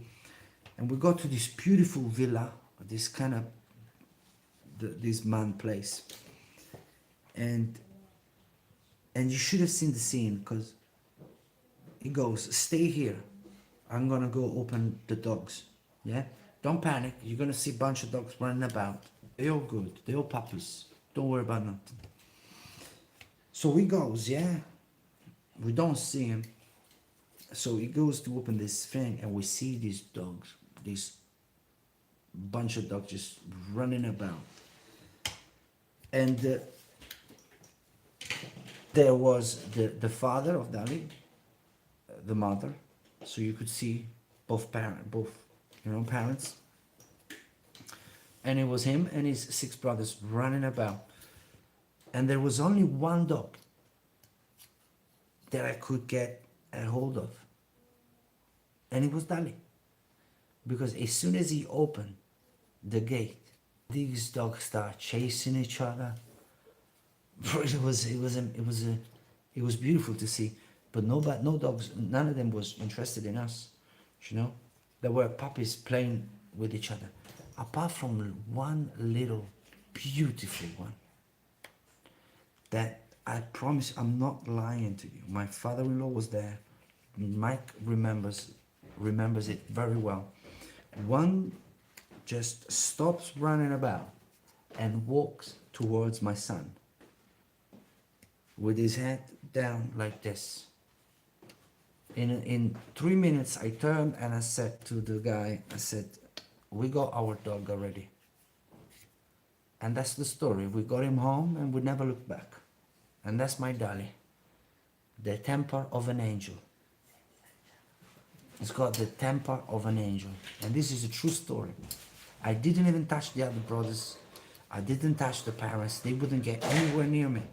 and we got to this beautiful villa, this kind of this man place, and you should have seen the scene, because he goes, stay here, I'm gonna go open the dogs. Yeah, don't panic, you're gonna see a bunch of dogs running about. They're all good, they're all puppies, don't worry about nothing. So he goes, yeah, we don't see him. So he goes to open this thing and we see these dogs, this bunch of dogs just running about. And there was the father of Dali, the mother, so you could see both parents. And it was him and his 6 brothers running about. And there was only one dog that I could get a hold of. And it was Dali. Because as soon as he opened the gate, these dogs start chasing each other. It was beautiful to see. But no dogs, none of them was interested in us. There were puppies playing with each other. Apart from one little beautiful one. That I promise, I'm not lying to you. My father-in-law was there. Mike remembers it very well. One just stops running about and walks towards my son with his head down like this. In 3 minutes, I turned and I said to the guy, I said, we got our dog already. And that's the story. We got him home and we never looked back. And that's my Dali. The temper of an angel. It's got the temper of an angel. And this is a true story. I didn't even touch the other brothers. I didn't touch the parents. They wouldn't get anywhere near me.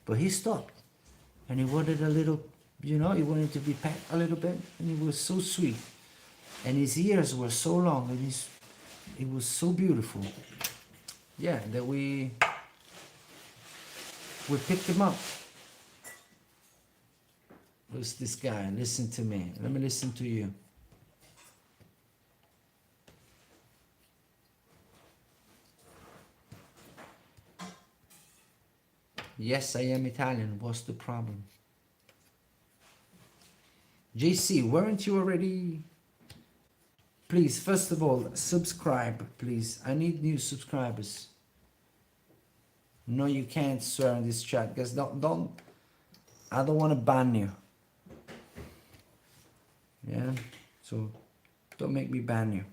But he stopped. And he wanted a little, he wanted to be pet a little bit. And he was so sweet. And his ears were so long. And it was so beautiful. Yeah, that we picked him up. Who's this guy? Listen to me. Let me listen to you. Yes, I am Italian. What's the problem? JC, weren't you already Please, first of all, subscribe, please. I need new subscribers. No, you can't swear in this chat, guys. Don't. I don't want to ban you. Yeah. So, don't make me ban you.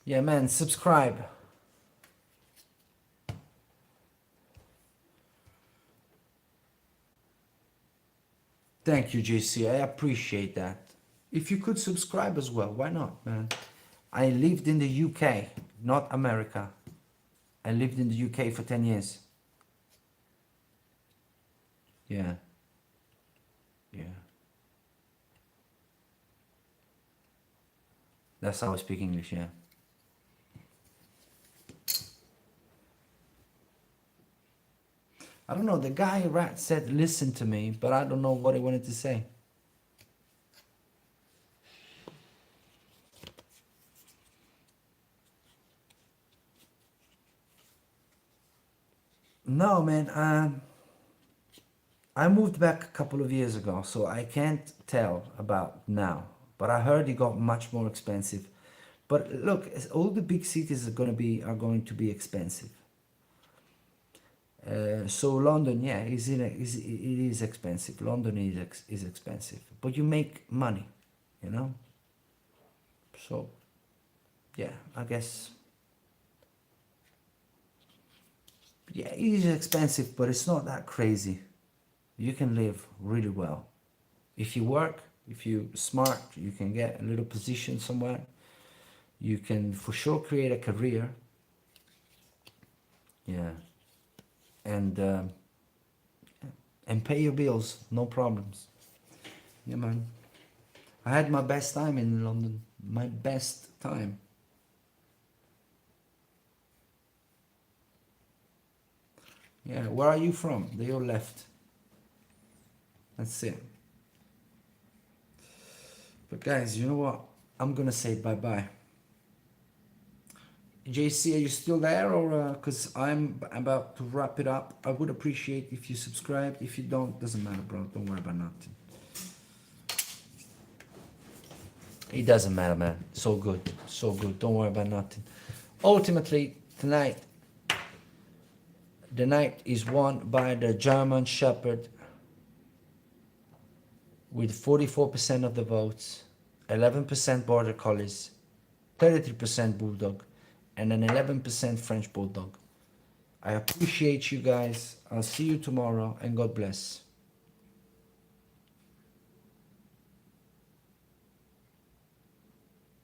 Yeah, man. Subscribe. Thank you, JC. I appreciate that. If you could subscribe as well, why not, man? I lived in the UK, not America. I lived in the UK for 10 years. Yeah. Yeah. That's how I speak English, yeah. I don't know, the guy rat said listen to me, but I don't know what he wanted to say. No, man, I moved back a couple of years ago, so I can't tell about now. But I heard it got much more expensive. But look, all the big cities are going to be expensive. So London, yeah, it is expensive. London is expensive, but you make money, you know. So, yeah, I guess. Yeah, it is expensive, but it's not that crazy. You can live really well. If you work, if you're smart, you can get a little position somewhere. You can for sure create a career. Yeah. And pay your bills, no problems. Yeah, man. I had my best time in London. My best time. Yeah, where are you from? They all left. That's it. But guys, you know what? I'm gonna say bye-bye. JC, are you still there, or because I'm about to wrap it up? I would appreciate if you subscribe. If you don't, doesn't matter, bro. Don't worry about nothing. It doesn't matter, man. So good, so good. Don't worry about nothing. Ultimately, tonight, the night is won by the German Shepherd with 44% of the votes, 11% Border Collies, 33% Bulldog, and an 11% French Bulldog. I appreciate you guys. I'll see you tomorrow, and God bless.